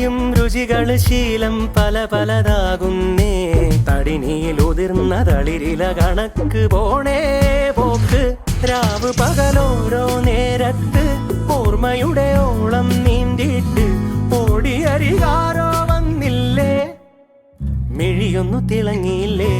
അറിയും രുചികള് ശീലം പല പലതാകുന്നേ. തടിനിയിലുതിർന്ന തളിരില കണക്ക് പോണേ പോക്ക്. രാവ് പകലോരോ നേരത്ത് ഓർമ്മയുടെ ഓളം നീന്തിയിട്ട് ഓടിയരികാരോ വന്നില്ലേ, മിഴിയൊന്നു തിളങ്ങിയില്ലേ.